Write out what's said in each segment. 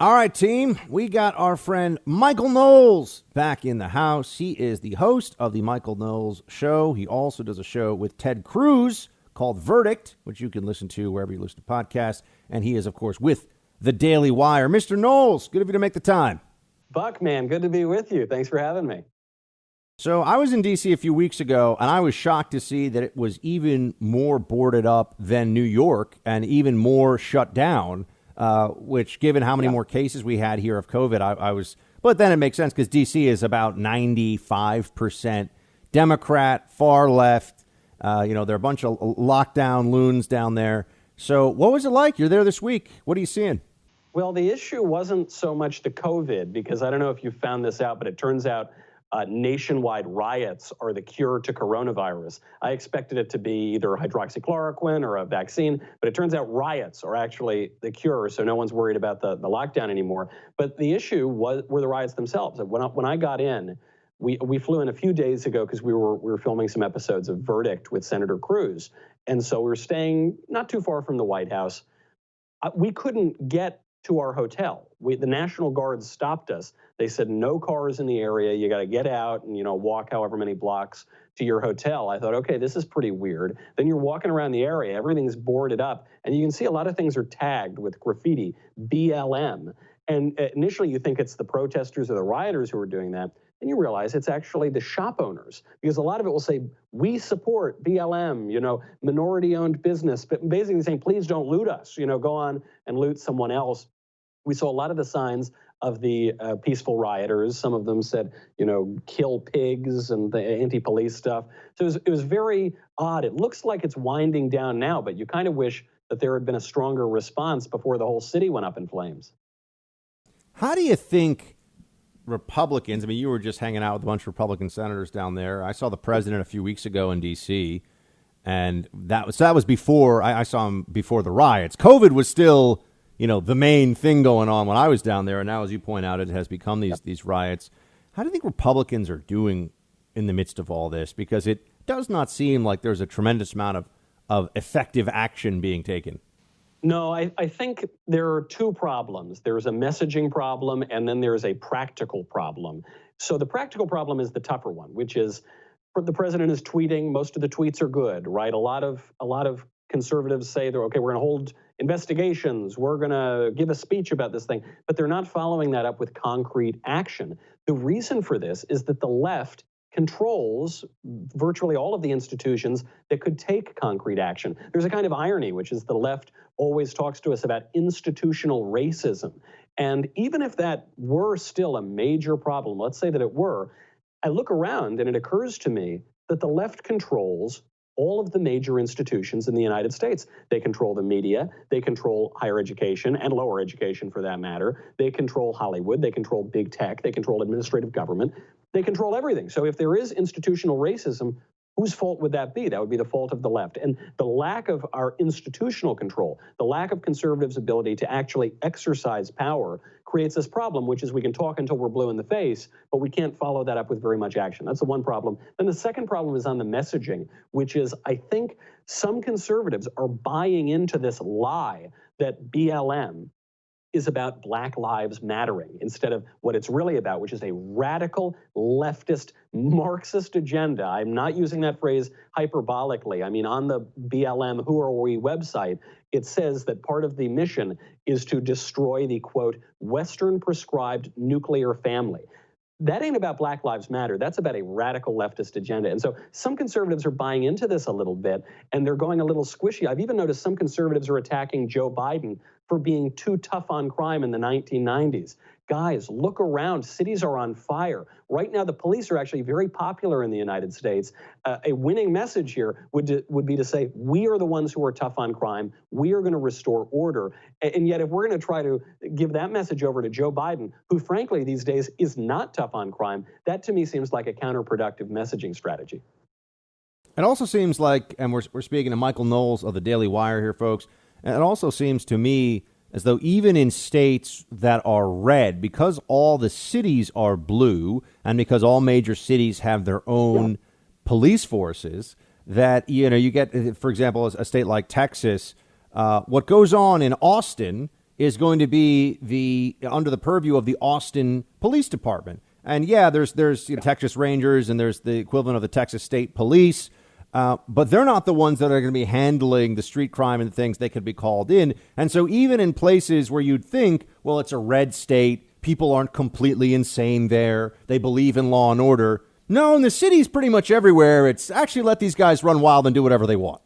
All right, team, we got our friend Michael Knowles back in the house. He is the host of the Michael Knowles Show. He also does a show with Ted Cruz called Verdict, which you can listen to wherever you listen to podcasts. And he is, of course, with the Daily Wire. Mr. Knowles, good of you to make the time. Buck, man, good to be with you. Thanks for having me. So I was in D.C. a few weeks ago, and I was shocked to see that it was even more boarded up than New York and even more shut down. Which, given how many more cases we had here of COVID, I was. But then it makes sense because D.C. is about 95% Democrat, far left. There are a bunch of lockdown loons down there. So what was it like? You're there this week. What are you seeing? Well, the issue wasn't so much the COVID, because I don't know if you found this out, but it turns out nationwide riots are the cure to coronavirus. I expected it to be either hydroxychloroquine or a vaccine, but it turns out riots are actually the cure, so no one's worried about the lockdown anymore. But the issue were the riots themselves. When I got in, we flew in a few days ago because we were filming some episodes of Verdict with Senator Cruz, and so we were staying not too far from the White House. We couldn't get to our hotel. The National Guard stopped us. They said, no cars in the area. You got to get out and, walk however many blocks to your hotel. I thought, okay, this is pretty weird. Then you're walking around the area. Everything's boarded up. And you can see a lot of things are tagged with graffiti, BLM. And initially you think it's the protesters or the rioters who are doing that. And you realize it's actually the shop owners, because a lot of it will say, we support BLM, minority-owned business, but basically saying, please don't loot us, go on and loot someone else. We saw a lot of the signs of the peaceful rioters. Some of them said, kill pigs and the anti-police stuff. So it was very odd. It looks like it's winding down now, but you kind of wish that there had been a stronger response before the whole city went up in flames. How do you think Republicans, you were just hanging out with a bunch of Republican senators down there. I saw the president a few weeks ago in D.C., and that was before I saw him before the riots. COVID was still, the main thing going on when I was down there, and now, as you point out, it has become these riots. How do you think Republicans are doing in the midst of all this? Because it does not seem like there's a tremendous amount of effective action being taken. No, I think there are two problems. There's a messaging problem, and then there's a practical problem. So the practical problem is the tougher one, which is the president is tweeting. Most of the tweets are good, right? A lot of conservatives say they're okay. We're going to hold investigations. We're going to give a speech about this thing, but they're not following that up with concrete action. The reason for this is that the left controls virtually all of the institutions that could take concrete action. There's a kind of irony, which is the left always talks to us about institutional racism. And even if that were still a major problem, let's say that it were, I look around and it occurs to me that the left controls all of the major institutions in the United States. They control the media, they control higher education and lower education for that matter. They control Hollywood, they control big tech, they control administrative government. They control everything. So if there is institutional racism, whose fault would that be? That would be the fault of the left. And the lack of our institutional control, the lack of conservatives' ability to actually exercise power creates this problem, which is we can talk until we're blue in the face, but we can't follow that up with very much action. That's the one problem. Then the second problem is on the messaging, which is I think some conservatives are buying into this lie that BLM is about Black Lives Mattering instead of what it's really about, which is a radical leftist Marxist agenda. I'm not using that phrase hyperbolically. On the BLM Who Are We website, it says that part of the mission is to destroy the, quote, Western prescribed nuclear family. That ain't about Black Lives Matter. That's about a radical leftist agenda. And so some conservatives are buying into this a little bit, and they're going a little squishy. I've even noticed some conservatives are attacking Joe Biden for being too tough on crime in the 1990s. Guys, look around. Cities are on fire. Right now, the police are actually very popular in the United States. A winning message here would be to say, we are the ones who are tough on crime. We are going to restore order. And yet, if we're going to try to give that message over to Joe Biden, who frankly these days is not tough on crime, that to me seems like a counterproductive messaging strategy. It also seems like, and we're speaking to Michael Knowles of the Daily Wire here, folks, and it also seems to me as though even in states that are red, because all the cities are blue and because all major cities have their own police forces, that, you get, for example, a state like Texas, what goes on in Austin is going to be under the purview of the Austin Police Department. And yeah, there's Texas Rangers and there's the equivalent of the Texas State Police. But they're not the ones that are going to be handling the street crime and things they could be called in. And so even in places where you'd think, well, it's a red state, people aren't completely insane there, they believe in law and order. No, in the cities pretty much everywhere, it's actually let these guys run wild and do whatever they want.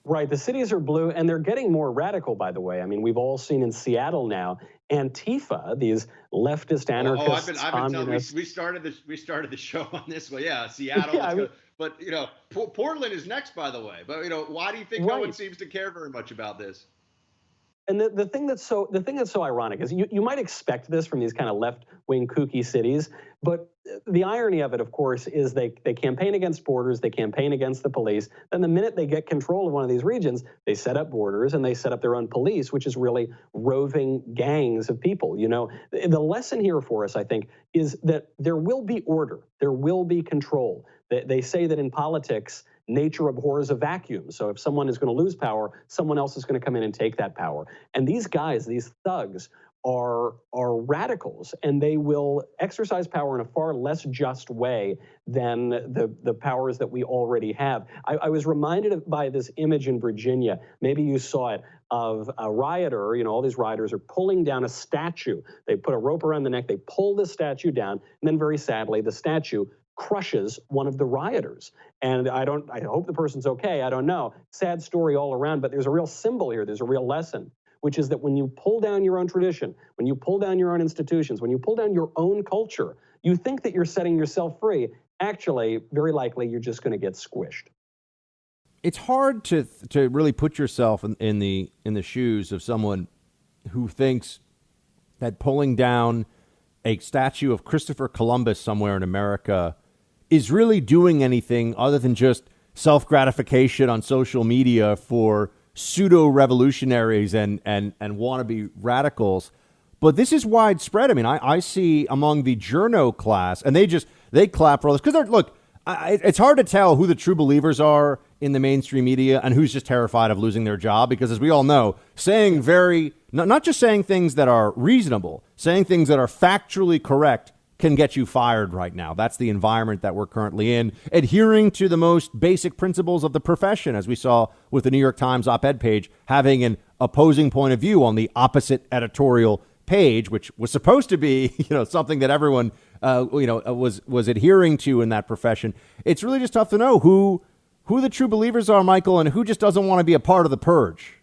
Right. The cities are blue, and they're getting more radical, by the way. I mean, we've all seen in Seattle now, Antifa, these leftist anarchists. I've been telling we started the show on this one. Yeah, Seattle. Yeah, but Portland is next, by the way. But why do you think no one seems to care very much about this? And the thing that's so ironic is you might expect this from these kind of left-wing kooky cities, but the irony of it, of course, is they campaign against borders, they campaign against the police. Then the minute they get control of one of these regions, they set up borders and they set up their own police, which is really roving gangs of people. The lesson here for us, I think, is that there will be order, there will be control. They say that in politics, nature abhors a vacuum. So if someone is going to lose power, someone else is going to come in and take that power. And these guys, these thugs, are radicals, and they will exercise power in a far less just way than the powers that we already have. I was reminded by this image in Virginia, maybe you saw it, of a rioter. All these rioters are pulling down a statue. They put a rope around the neck, they pull the statue down, and then very sadly, the statue crushes one of the rioters. And I hope the person's okay. I don't know. Sad story all around, but there's a real symbol here. There's a real lesson, which is that when you pull down your own tradition, when you pull down your own institutions, when you pull down your own culture, you think that you're setting yourself free. Actually, very likely, you're just going to get squished. It's hard to really put yourself in the shoes of someone who thinks that pulling down a statue of Christopher Columbus somewhere in America is really doing anything other than just self-gratification on social media for pseudo-revolutionaries and wannabe radicals. But this is widespread. I mean, I see among the journo class, and they clap for all this because it's hard to tell who the true believers are in the mainstream media and who's just terrified of losing their job. Because as we all know, not just saying things that are reasonable, saying things that are factually correct can get you fired right now. That's the environment that we're currently in. Adhering to the most basic principles of the profession, as we saw with the New York Times op-ed page, having an opposing point of view on the opposite editorial page, which was supposed to be, something that everyone, was adhering to in that profession. It's really just tough to know who the true believers are, Michael, and who just doesn't want to be a part of the purge.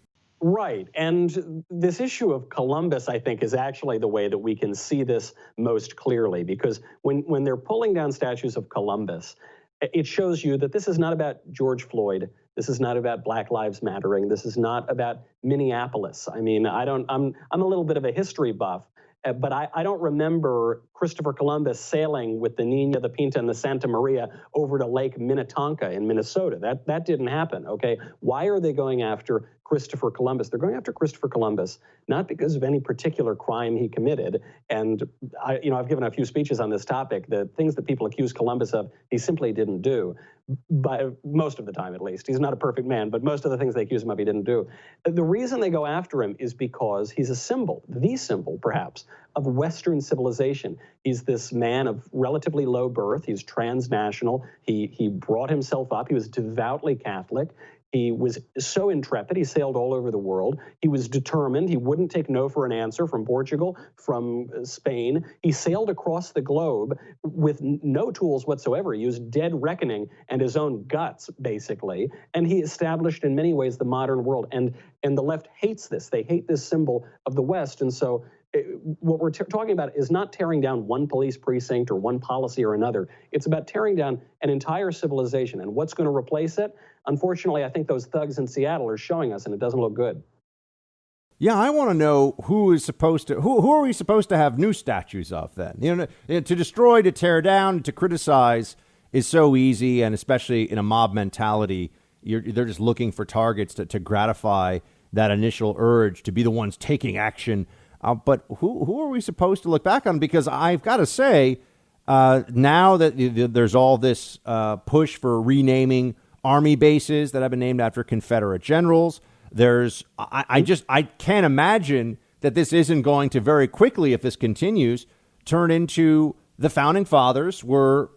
Right. And this issue of Columbus, I think, is actually the way that we can see this most clearly, because when they're pulling down statues of Columbus, it shows you that this is not about George Floyd. This is not about Black Lives Mattering. This is not about Minneapolis. I mean, I'm a little bit of a history buff, but I don't remember Christopher Columbus sailing with the Nina, the Pinta, and the Santa Maria over to Lake Minnetonka in Minnesota. That didn't happen, okay? Why are they going after Christopher Columbus? They're going after Christopher Columbus not because of any particular crime he committed. And I've given a few speeches on this topic. The things that people accuse Columbus of, he simply didn't do. But most of the time, at least. He's not a perfect man, but most of the things they accuse him of, he didn't do. The reason they go after him is because he's a symbol, the symbol, perhaps, of Western civilization. He's this man of relatively low birth. He's transnational. He brought himself up. He was devoutly Catholic. He was so intrepid, he sailed all over the world. He was determined. He wouldn't take no for an answer from Portugal, from Spain. He sailed across the globe with no tools whatsoever. He used dead reckoning and his own guts, basically. And he established in many ways the modern world. And the left hates this. They hate this symbol of the West. And so what we're talking about is not tearing down one police precinct or one policy or another. It's about tearing down an entire civilization. And what's going to replace it? Unfortunately, I think those thugs in Seattle are showing us, and it doesn't look good. Yeah, I want to know who are we supposed to have new statues of then? To destroy, to tear down, to criticize is so easy, and especially in a mob mentality, they're just looking for targets to gratify that initial urge to be the ones taking action. But who are we supposed to look back on? Because I've got to say, now that there's all this push for renaming Army bases that have been named after Confederate generals, I can't imagine that this isn't going to very quickly, if this continues, turn into the founding fathers were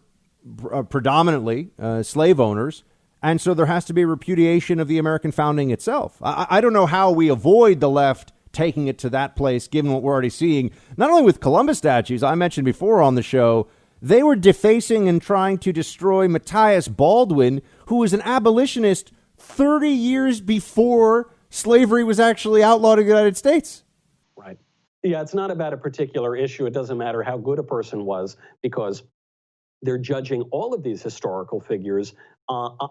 predominantly slave owners. And so there has to be a repudiation of the American founding itself. I don't know how we avoid the left taking it to that place, given what we're already seeing, not only with Columbus statues. I mentioned before on the show, they were defacing and trying to destroy Matthias Baldwin, who was an abolitionist 30 years before slavery was actually outlawed in the United States. Right. Yeah, it's not about a particular issue. It doesn't matter how good a person was, because they're judging all of these historical figures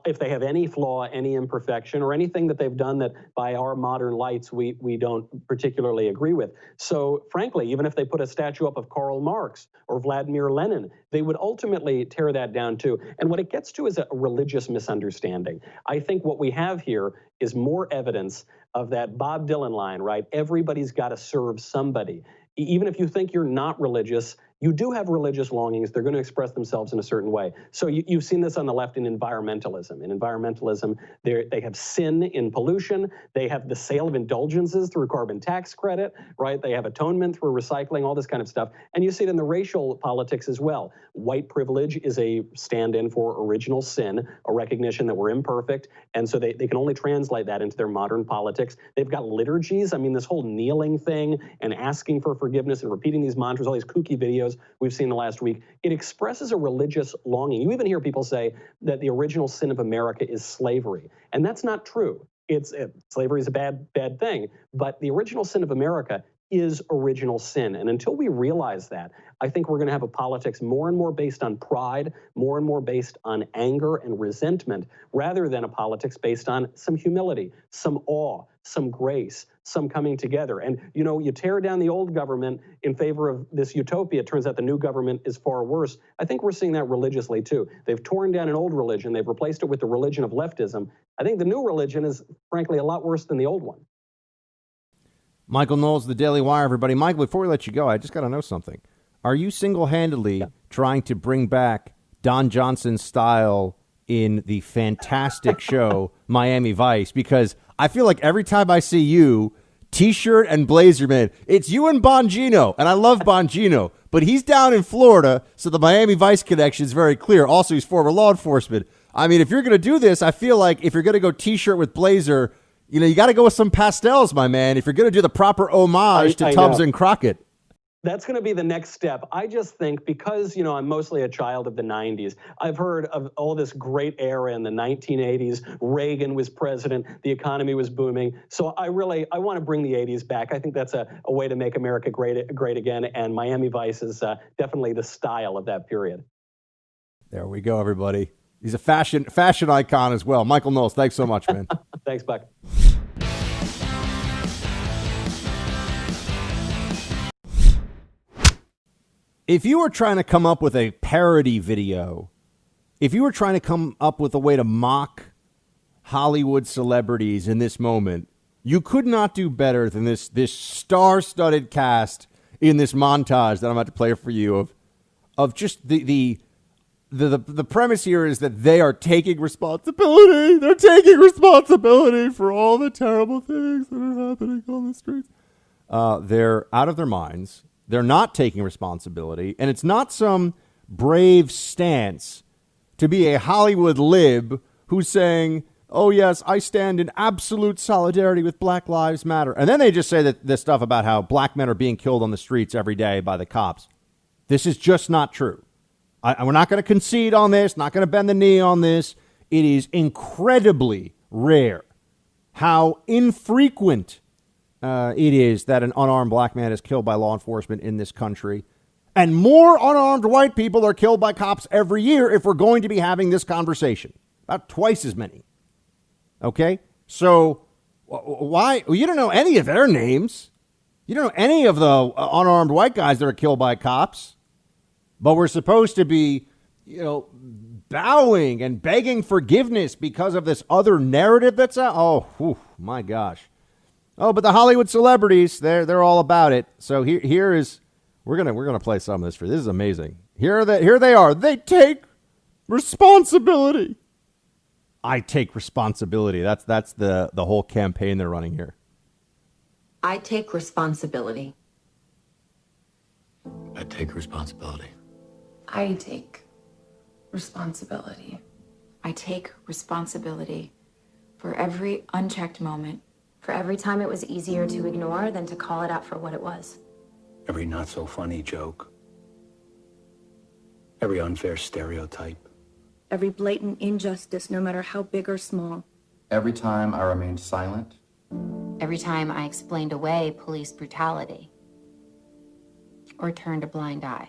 if they have any flaw, any imperfection, or anything that they've done that by our modern lights we don't particularly agree with. So frankly, even if they put a statue up of Karl Marx or Vladimir Lenin, they would ultimately tear that down too. And what it gets to is a religious misunderstanding. I think what we have here is more evidence of that Bob Dylan line, right? Everybody's got to serve somebody. Even if you think you're not religious, you do have religious longings. They're going to express themselves in a certain way. So you've seen this on the left in environmentalism. In environmentalism, they have sin in pollution. They have the sale of indulgences through carbon tax credit, right? They have atonement through recycling, all this kind of stuff. And you see it in the racial politics as well. White privilege is a stand-in for original sin, a recognition that we're imperfect. And so they can only translate that into their modern politics. They've got liturgies. I mean, this whole kneeling thing and asking for forgiveness and repeating these mantras, all these kooky videos we've seen the last week, it expresses a religious longing. You even hear people say that the original sin of America is slavery. And that's not true. Slavery is a bad thing, but the original sin of America is original sin. And until we realize that, I think we're going to have a politics more and more based on pride, more and more based on anger and resentment, rather than a politics based on some humility, some awe, some grace, some coming together. And, you know, you tear down the old government in favor of this utopia. It turns out the new government is far worse. I think we're seeing that religiously, too. They've torn down an old religion. They've replaced it with the religion of leftism. I think the new religion is, frankly, a lot worse than the old one. Michael Knowles, the Daily Wire, everybody. Michael, before we let you go, I just got to know something. Are you single-handedly trying to bring back Don Johnson's style in the fantastic show Miami Vice? Because I feel like every time I see you, T-shirt and blazer, man, it's you and Bongino. And I love Bongino, but he's down in Florida, so the Miami Vice connection is very clear. Also, he's former law enforcement. I mean, if you're going to do this, I feel like if you're going to go T-shirt with blazer, you know, you got to go with some pastels, my man, if you're going to do the proper homage to Tubbs and Crockett. That's going to be the next step. I just think because, you know, I'm mostly a child of the 90s, I've heard of all this great era in the 1980s. Reagan was president. The economy was booming. So I want to bring the 80s back. I think that's a way to make America great again. And Miami Vice is definitely the style of that period. There we go, everybody. He's a fashion icon as well. Michael Knowles, thanks so much, man. Thanks, Buck. If you were trying to come up with a parody video, if you were trying to come up with a way to mock Hollywood celebrities in this moment, you could not do better than this star-studded cast in this montage that I'm about to play for you of just the premise here is that they are taking responsibility. They're taking responsibility for all the terrible things that are happening on the streets. They're out of their minds. They're not taking responsibility, and it's not some brave stance to be a Hollywood lib who's saying, oh, yes, I stand in absolute solidarity with Black Lives Matter. And then they just say that this stuff about how black men are being killed on the streets every day by the cops. This is just not true. We're not going to concede on this, not going to bend the knee on this. It is incredibly rare how infrequent it is that an unarmed black man is killed by law enforcement in this country. And more unarmed white people are killed by cops every year if we're going to be having this conversation. About twice as many. Okay? So why? Well, you don't know any of their names. You don't know any of the unarmed white guys that are killed by cops. But we're supposed to be, you know, bowing and begging forgiveness because of this other narrative that's out. Oh, whew, my gosh. Oh, but the Hollywood celebrities, they're all about it. So here is we're gonna play some of this for you. This is amazing. Here they are. They take responsibility. I take responsibility. That's the whole campaign they're running here. I take responsibility. I take responsibility. I take responsibility. I take responsibility for every unchecked moment, for every time it was easier to ignore than to call it out for what it was. Every not so funny joke. Every unfair stereotype. Every blatant injustice, no matter how big or small. Every time I remained silent. Every time I explained away police brutality or turned a blind eye.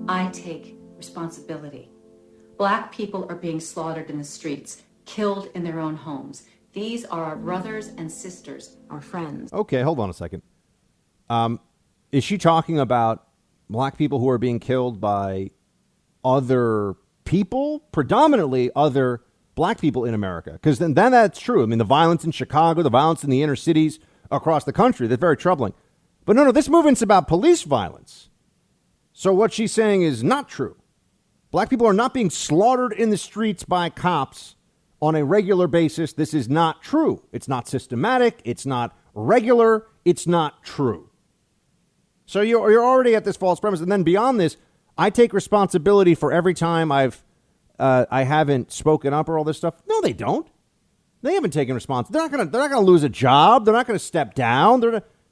I take responsibility. Black people are being slaughtered in the streets, killed in their own homes. These are our brothers and sisters, our friends. Okay, hold on a second. Is she talking about black people who are being killed by other people, predominantly other black people in America? Because then that's true. I mean, the violence in Chicago, the violence in the inner cities across the country, that's very troubling. But no, this movement's about police violence. So what she's saying is not true. Black people are not being slaughtered in the streets by cops on a regular basis. This is not true. It's not systematic. It's not regular. It's not true. So you're already at this false premise. And then beyond this, I take responsibility for every time I haven't spoken up or all this stuff. No, they don't. They haven't taken responsibility. They're not gonna lose a job. They're not gonna step down.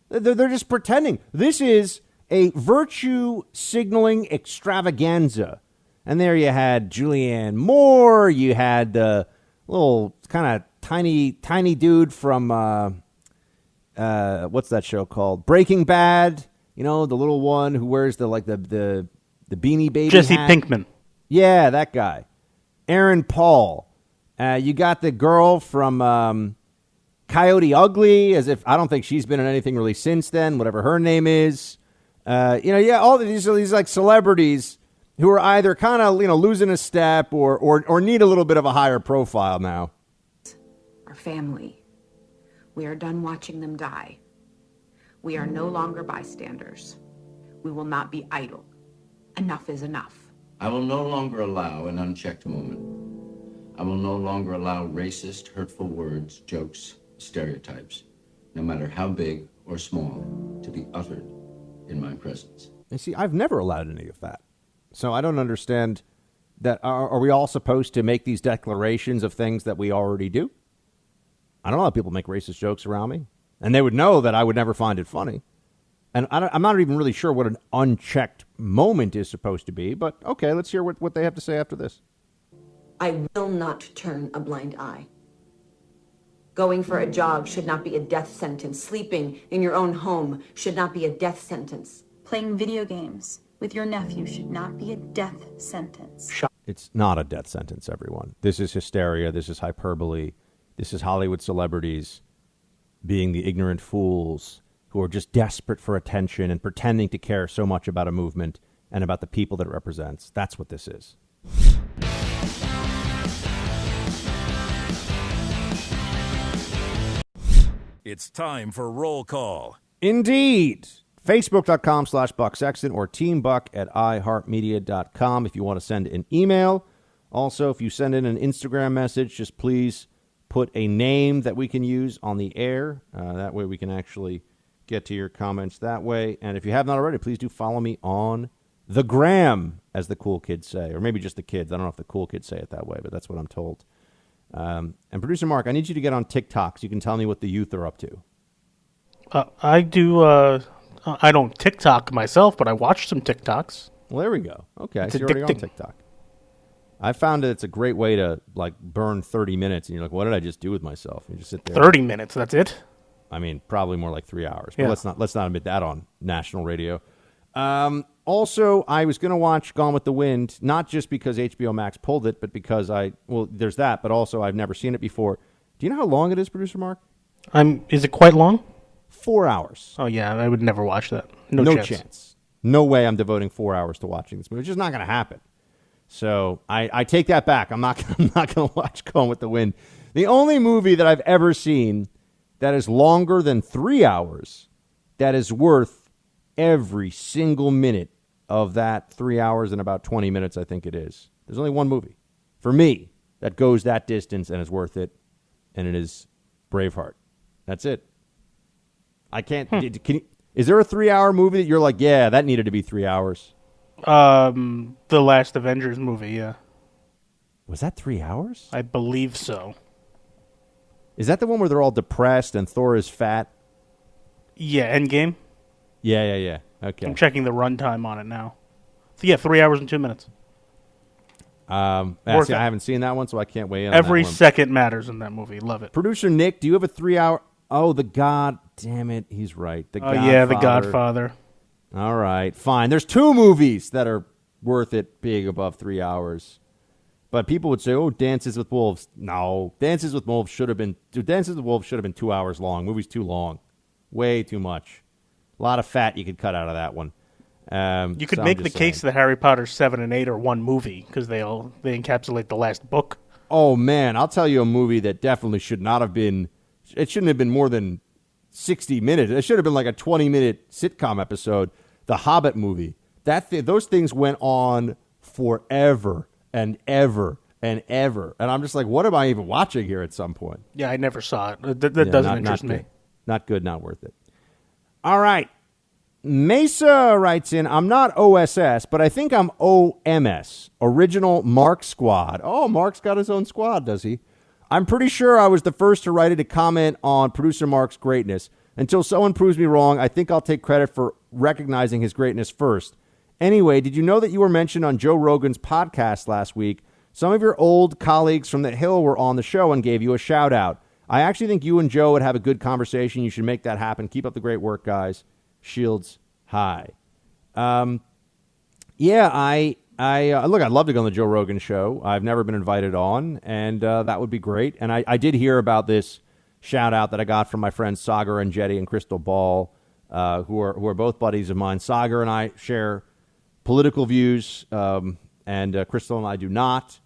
They're just pretending. This is a virtue signaling extravaganza. And there you had Julianne Moore. You had the little kind of tiny dude from what's that show called? Breaking Bad. You know, the little one who wears the Beanie Baby Jesse hat. Pinkman. Yeah, that guy. Aaron Paul. You got the girl from Coyote Ugly, as if I don't think she's been in anything really since then, whatever her name is. All these like celebrities who are either kind of, losing a step or need a little bit of a higher profile now. Our family. We are done watching them die. We are no longer bystanders. We will not be idle. Enough is enough. I will no longer allow an unchecked moment. I will no longer allow racist, hurtful words, jokes, stereotypes, no matter how big or small, to be uttered in my presence. And see, I've never allowed any of that. So I don't understand that. Are we all supposed to make these declarations of things that we already do? I don't know how people make racist jokes around me. And they would know that I would never find it funny. And I'm not even really sure what an unchecked moment is supposed to be. But okay, let's hear what they have to say after this. I will not turn a blind eye. Going for a jog should not be a death sentence. Sleeping in your own home should not be a death sentence. Playing video games with your nephew should not be a death sentence. It's not a death sentence, everyone. This is hysteria. This is hyperbole. This is Hollywood celebrities being the ignorant fools who are just desperate for attention and pretending to care so much about a movement and about the people that it represents. That's what this is. It's time for Roll Call. Indeed. Facebook.com/Buck Sexton or teambuck@iheartmedia.com if you want to send an email. Also, if you send in an Instagram message, just please put a name that we can use on the air. That way we can actually get to your comments that way. And if you have not already, please do follow me on the gram, as the cool kids say. Or maybe just the kids. I don't know if the cool kids say it that way, but that's what I'm told. And Producer Mark, I need you to get on TikTok so you can tell me what the youth are up to. I do. I don't TikTok myself, but I watch some TikToks. Well, there we go. Okay, It's so you're already on addicting. TikTok. I found that it's a great way to burn 30 minutes, and you're like, "What did I just do with myself?" You just sit there. 30 minutes. That's it. I mean, probably more like 3 hours. But Yeah. let's not admit that on national radio. Also, I was going to watch Gone with the Wind, not just because HBO Max pulled it, but because there's that, but also I've never seen it before. Do you know how long it is, Producer Mark? Is it quite long? 4 hours. Oh yeah, I would never watch that. No chance. No way I'm devoting 4 hours to watching this movie. It's just not going to happen. So I take that back. I'm not going to watch Gone with the Wind. The only movie that I've ever seen that is longer than 3 hours, that is worth every single minute of that 3 hours and about 20 minutes, I think it is. There's only one movie for me that goes that distance and is worth it, and it is Braveheart. That's it. I can't. Is there a 3-hour movie that you're like, yeah, that needed to be 3 hours? The last Avengers movie, yeah. Was that 3 hours? I believe so. Is that the one where they're all depressed and Thor is fat? Yeah, Endgame. Yeah. Okay. I'm checking the runtime on it now. So yeah, 3 hours and 2 minutes. I haven't seen that one, so I can't weigh in. Every on that one. second matters in that movie. Love it. Producer Nick, do you have a 3 hour? Oh, the God damn it, he's right. The Godfather. Yeah, The Godfather. All right, fine. There's 2 movies that are worth it being above 3 hours. But people would say, "Oh, Dances with Wolves." No, Dances with Wolves should have been 2 hours long. Movie's too long, way too much. A lot of fat you could cut out of that one. You could make the case that Harry Potter 7 and 8 are one movie because they encapsulate the last book. Oh man, I'll tell you a movie that definitely should not have been. It shouldn't have been more than 60 minutes. It should have been like a 20-minute sitcom episode. The Hobbit movie. Those things went on forever and ever and ever. And I'm just like, what am I even watching here at some point? Yeah, I never saw it. That doesn't interest me. Not good, not worth it. All right. Mesa writes in, I'm not OSS, but I think I'm OMS, Original Mark Squad. Oh, Mark's got his own squad, does he? I'm pretty sure I was the first to write it to comment on producer Mark's greatness. Until someone proves me wrong, I think I'll take credit for recognizing his greatness first. Anyway, did you know that you were mentioned on Joe Rogan's podcast last week? Some of your old colleagues from the Hill were on the show and gave you a shout out. I actually think you and Joe would have a good conversation. You should make that happen. Keep up the great work, guys. Shields high. Look, I'd love to go on the Joe Rogan show. I've never been invited on, and that would be great. And I did hear about this shout out that I got from my friends Sagar and Jetty and Crystal Ball, who are both buddies of mine. Sagar and I share political views, and Crystal and I do not.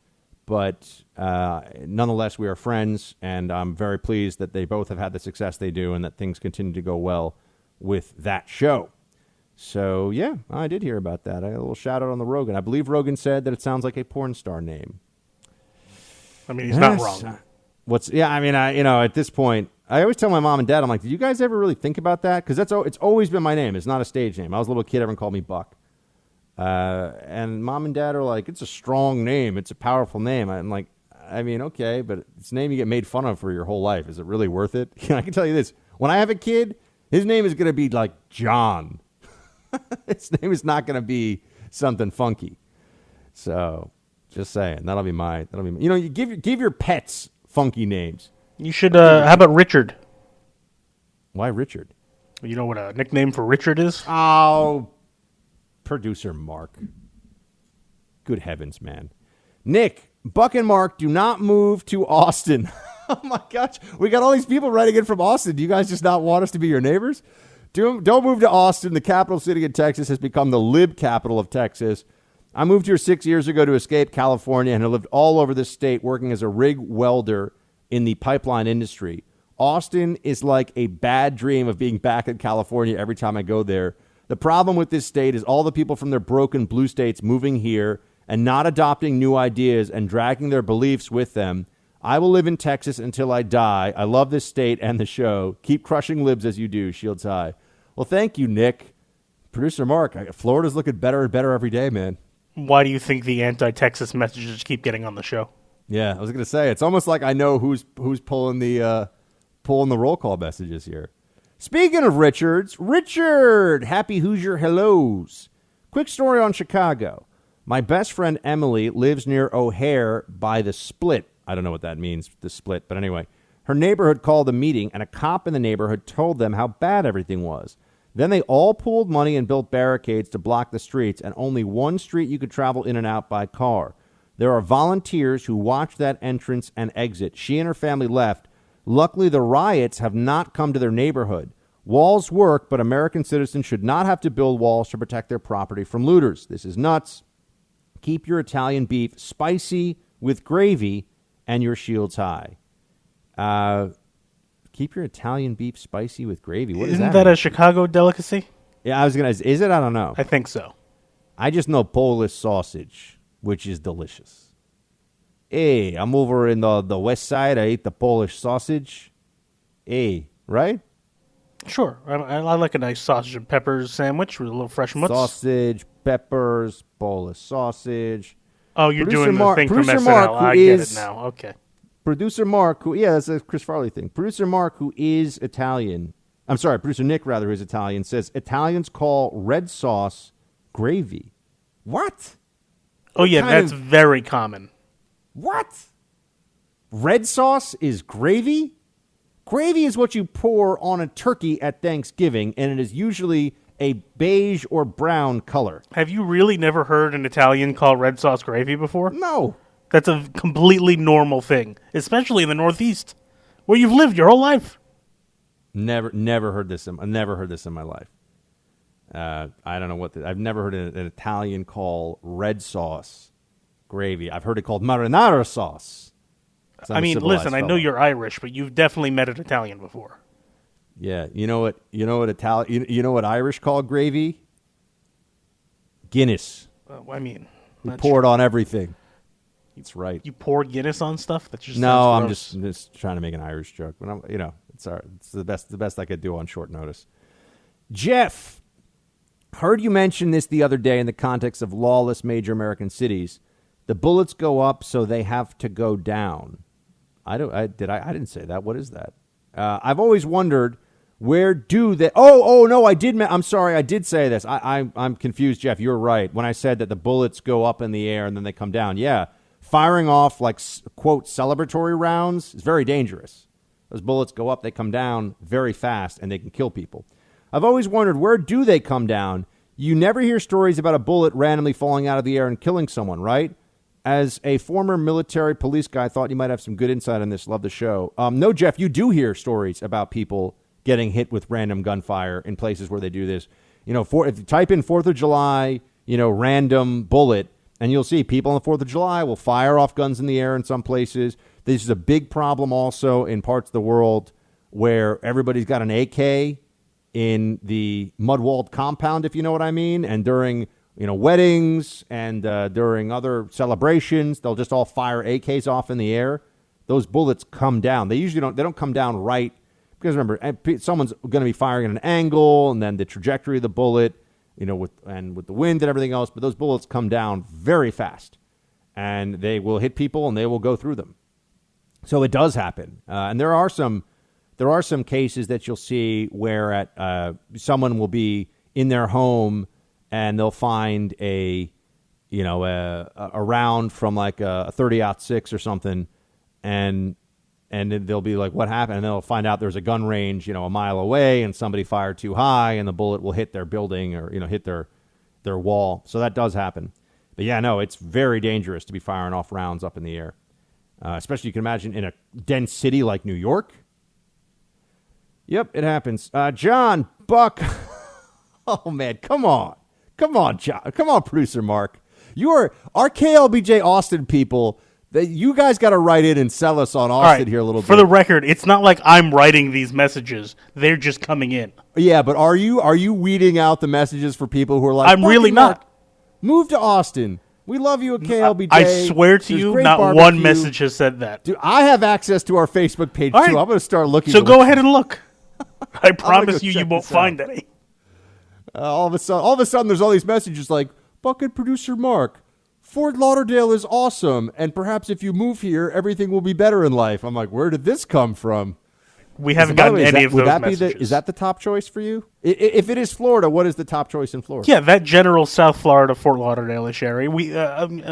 But nonetheless, we are friends, and I'm very pleased that they both have had the success they do and that things continue to go well with that show. So, yeah, I did hear about that. I had a little shout out on the Rogan. I believe Rogan said that it sounds like a porn star name. I mean, he's not wrong. At this point, I always tell my mom and dad, I'm like, did you guys ever really think about that? Because it's always been my name. It's not a stage name. I was a little kid, everyone called me Buck. And mom and dad are like, it's a strong name. It's a powerful name. I'm like, I mean, okay, but it's a name you get made fun of for your whole life. Is it really worth it? I can tell you this. When I have a kid, his name is going to be like John. His name is not going to be something funky. So, just saying, that'll be you give your pets funky names. You should. How about Richard? Why Richard? You know what a nickname for Richard is? Oh, producer Mark. Good heavens, man. Nick, Buck and Mark do not move to Austin. Oh my gosh, we got all these people writing in from Austin. Do you guys just not want us to be your neighbors? Don't move to Austin. The capital city of Texas has become the lib capital of Texas. I moved here 6 years ago to escape California and have lived all over this state working as a rig welder in the pipeline industry. Austin is like a bad dream of being back in California every time I go there. The problem with this state is all the people from their broken blue states moving here and not adopting new ideas and dragging their beliefs with them. I will live in Texas until I die. I love this state and the show. Keep crushing libs as you do. Shields high. Well, thank you, Nick. Producer Mark, Florida's looking better and better every day, man. Why do you think the anti-Texas messages keep getting on the show? Yeah, I was going to say, it's almost like I know who's pulling the roll call messages here. Speaking of Richards, Richard, happy Hoosier hellos. Quick story on Chicago. My best friend Emily lives near O'Hare by the Split. I don't know what that means, the Split, but anyway. Her neighborhood called a meeting, and a cop in the neighborhood told them how bad everything was. Then they all pooled money and built barricades to block the streets, and only one street you could travel in and out by car. There are volunteers who watched that entrance and exit. She and her family left. Luckily, the riots have not come to their neighborhood. Walls work, but American citizens should not have to build walls to protect their property from looters. This is nuts. Keep your Italian beef spicy with gravy and your shields high. Keep your Italian beef spicy with gravy. What is that? Isn't that a Chicago delicacy? Yeah, I was going to... Is it? I don't know. I think so. I just know Polish sausage, which is delicious. Hey, I'm over in the west side. I eat the Polish sausage. Hey, right? Sure. I like a nice sausage and peppers sandwich with a little fresh mutts. Sausage, peppers, bowl of sausage. Oh, you're doing the thing from SNL. Mark, I get it now. Okay. Producer Mark, that's a Chris Farley thing. Producer Mark, who is Italian, producer Nick, rather, who is Italian, says Italians call red sauce gravy. What? Oh, yeah, that's very common. What? Red sauce is gravy? Gravy is what you pour on a turkey at Thanksgiving, and it is usually a beige or brown color. Have you really never heard an Italian call red sauce gravy before? No. That's a completely normal thing, especially in the Northeast, where you've lived your whole life. Never heard this. I've never heard this in my life. I don't know I've never heard an Italian call red sauce gravy. I've heard it called marinara sauce. I mean, listen, I know you're Irish, but you've definitely met an Italian before. Yeah, you know what Irish call gravy? Guinness. We pour it on everything. That's right. You pour Guinness on stuff? That just no. I'm just trying to make an Irish joke, but it's the best I could do on short notice. Jeff, heard you mention this the other day in the context of lawless major American cities. The bullets go up, so they have to go down. I didn't say that. What is that? I've always wondered, where do they? Oh no, I did. I'm sorry, I did say this. I'm confused, Jeff. You're right when I said that the bullets go up in the air and then they come down. Yeah, firing off like quote celebratory rounds is very dangerous. Those bullets go up, they come down very fast, and they can kill people. I've always wondered, where do they come down? You never hear stories about a bullet randomly falling out of the air and killing someone, right? As a former military police guy, I thought you might have some good insight on this. Love the show. No, Jeff, you do hear stories about people getting hit with random gunfire in places where they do this. If you type in 4th of July, random bullet, and you'll see people on the 4th of July will fire off guns in the air in some places. This is a big problem also in parts of the world where everybody's got an AK in the mud-walled compound, if you know what I mean, and during weddings and during other celebrations, they'll just all fire AKs off in the air. Those bullets come down. They usually don't come down right because remember, someone's going to be firing at an angle, and then the trajectory of the bullet, with the wind and everything else. But those bullets come down very fast, and they will hit people and they will go through them. So it does happen, and there are some cases that you'll see where someone will be in their home. And they'll find a round from like a 30-06 or something, and then they'll be like, "What happened?" And they'll find out there's a gun range, a mile away, and somebody fired too high, and the bullet will hit their building or hit their wall. So that does happen. But yeah, no, it's very dangerous to be firing off rounds up in the air, especially you can imagine in a dense city like New York. Yep, it happens. John Buck. Oh man, come on. Come on, John. Come on, producer Mark. You are our KLBJ Austin people. You guys got to write in and sell us on Austin here a little bit. For the record, it's not like I'm writing these messages. They're just coming in. Yeah, but are you weeding out the messages for people who are like, I'm really not. Move to Austin. We love you at KLBJ. I swear to you, not barbecue. One message has said that. Dude, I have access to our Facebook page, too. I'm going to start looking. So go ahead and look. I promise you won't find any. All of a sudden, there's all these messages like, Bucket Producer Mark, Fort Lauderdale is awesome, and perhaps if you move here, everything will be better in life. I'm like, where did this come from? We haven't gotten any of those messages. Is that the top choice for you? If it is Florida, what is the top choice in Florida? Yeah, that general South Florida, Fort Lauderdale-ish area.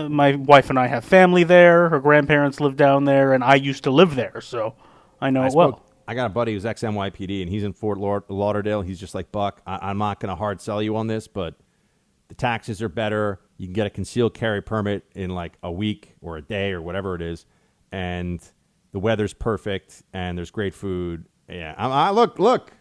My wife and I have family there. Her grandparents live down there, and I used to live there, so I know it well. I got a buddy who's ex-NYPD, and he's in Fort Lauderdale. He's just like, Buck, I'm not going to hard sell you on this, but the taxes are better. You can get a concealed carry permit in like a week or a day or whatever it is, and the weather's perfect, and there's great food. Yeah, look.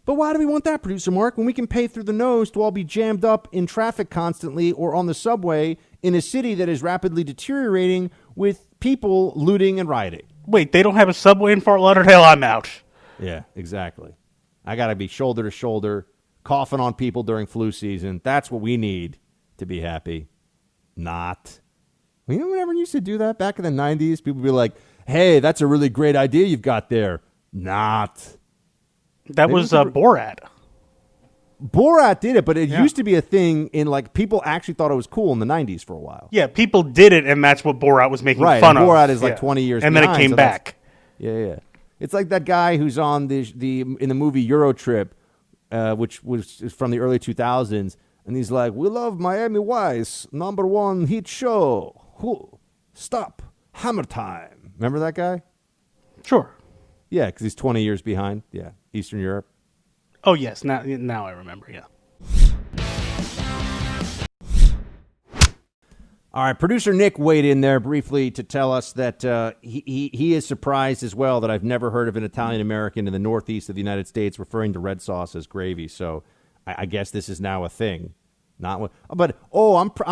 But why do we want that, Producer Mark, when we can pay through the nose to all be jammed up in traffic constantly or on the subway in a city that is rapidly deteriorating with people looting and rioting? Wait, they don't have a subway in Fort Lauderdale? I'm out. Yeah, exactly. I got to be shoulder to shoulder, coughing on people during flu season. That's what we need to be happy. Not. You know, whenever you used to do that back in the 90s, people would be like, hey, that's a really great idea you've got there. Not. That was Borat. Borat did it, but it used to be a thing in like people actually thought it was cool in the 90s for a while. Yeah, people did it, and that's what Borat was making right, fun and of. Borat is like 20 years and behind, then it came back. Yeah. It's like that guy who's on the in the movie Eurotrip, which was from the early 2000s, and he's like, "We love Miami Vice, #1 hit show. Stop, Hammer Time." Remember that guy? Sure. Yeah, because he's 20 years behind. Yeah, Eastern Europe. Oh, yes. Now I remember, yeah. All right, producer Nick weighed in there briefly to tell us that he is surprised as well that I've never heard of an Italian-American in the Northeast of the United States referring to red sauce as gravy. So I guess this is now a thing. I'm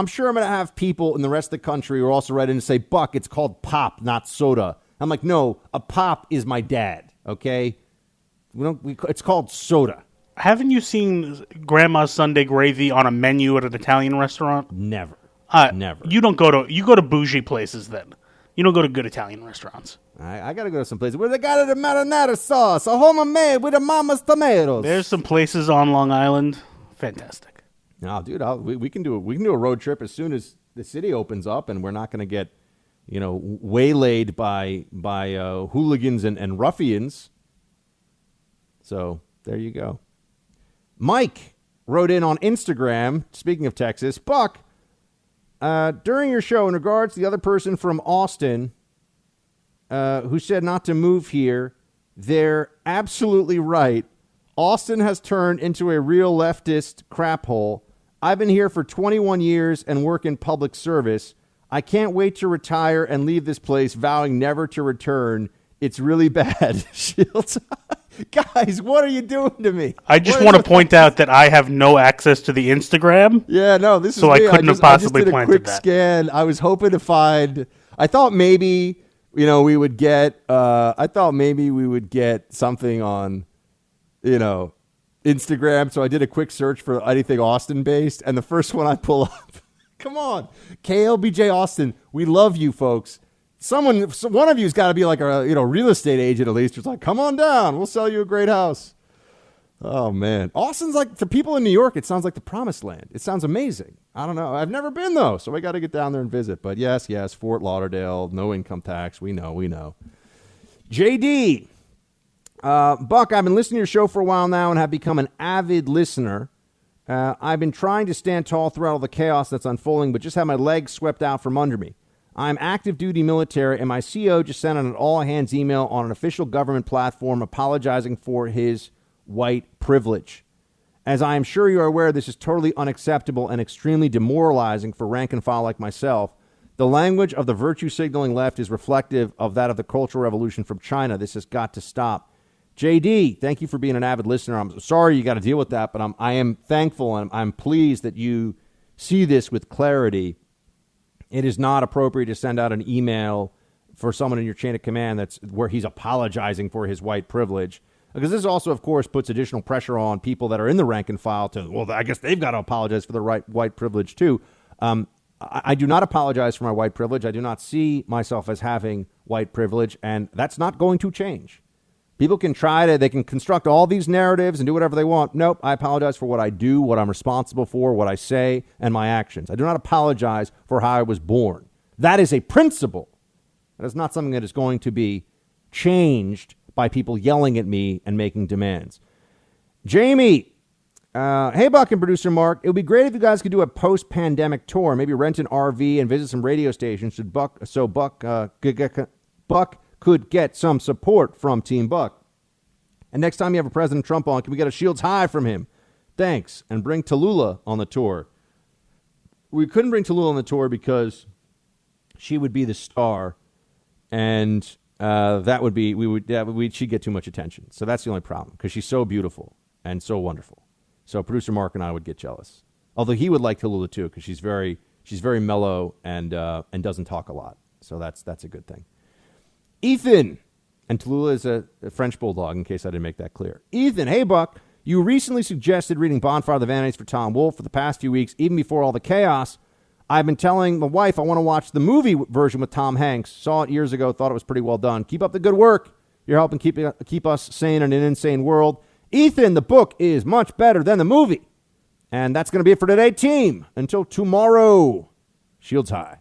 sure I'm going to have people in the rest of the country who are also writing to say, Buck, it's called pop, not soda. I'm like, no, a pop is my dad, okay? It's called soda. Haven't you seen Grandma's Sunday Gravy on a menu at an Italian restaurant? Never. Never. You go to bougie places then. You don't go to good Italian restaurants. I got to go to some places where they got a marinara sauce, a homemade with a mama's tomatoes. There's some places on Long Island. Fantastic. No, dude, we can do a road trip as soon as the city opens up, and we're not going to get, waylaid by hooligans and ruffians. So there you go. Mike wrote in on Instagram, speaking of Texas, Buck, during your show, in regards to the other person from Austin who said not to move here, they're absolutely right. Austin has turned into a real leftist crap hole. I've been here for 21 years and work in public service. I can't wait to retire and leave this place, vowing never to return. It's really bad. Shields. Guys, what are you doing to me? I just want to point out that I have no access to the Instagram. Yeah, no, this is so I couldn't have possibly planted planted that. I just did a quick scan. I was hoping to find. I thought maybe we would get. I thought maybe we would get something on, Instagram. So I did a quick search for anything Austin based, and the first one I pull up. Come on, KLBJ Austin. We love you, folks. One of you's got to be like a real estate agent at least. It's like, come on down, we'll sell you a great house. Oh man, Austin's like, to people in New York, it sounds like the promised land. It sounds amazing. I don't know, I've never been though, so I got to get down there and visit. But yes, Fort Lauderdale, no income tax. We know. JD, Buck, I've been listening to your show for a while now and have become an avid listener. I've been trying to stand tall throughout all the chaos that's unfolding, but just had my legs swept out from under me. I'm active duty military, and my CO just sent out an all-hands email on an official government platform apologizing for his white privilege. As I am sure you are aware, this is totally unacceptable and extremely demoralizing for rank and file like myself. The language of the virtue signaling left is reflective of that of the Cultural Revolution from China. This has got to stop. JD, thank you for being an avid listener. I'm sorry you got to deal with that, but I am thankful and I'm pleased that you see this with clarity. It is not appropriate to send out an email for someone in your chain of command that's where he's apologizing for his white privilege. Because this also, of course, puts additional pressure on people that are in the rank and file to, well, I guess they've got to apologize for their white privilege too. I do not apologize for my white privilege. I do not see myself as having white privilege, and that's not going to change. People can they can construct all these narratives and do whatever they want. Nope, I apologize for what I do, what I'm responsible for, what I say, and my actions. I do not apologize for how I was born. That is a principle. That is not something that is going to be changed by people yelling at me and making demands. Jamie, hey, Buck and producer Mark, it would be great if you guys could do a post-pandemic tour, maybe rent an RV and visit some radio stations so Buck could get some support from Team Buck. And next time you have a President Trump on, can we get a Shields high from him? Thanks. And bring Tallulah on the tour. We couldn't bring Tallulah on the tour because she would be the star, and she'd get too much attention. So that's the only problem, because she's so beautiful and so wonderful. So producer Mark and I would get jealous. Although he would like Tallulah too, because she's very mellow and doesn't talk a lot. So that's a good thing. Ethan, and Tallulah is a French bulldog, in case I didn't make that clear. Ethan, hey, Buck, you recently suggested reading Bonfire of the Vanities for Tom Wolfe for the past few weeks, even before all the chaos. I've been telling my wife I want to watch the movie version with Tom Hanks. Saw it years ago, thought it was pretty well done. Keep up the good work. You're helping keep us sane in an insane world. Ethan, the book is much better than the movie. And that's going to be it for today, team. Until tomorrow, shields high.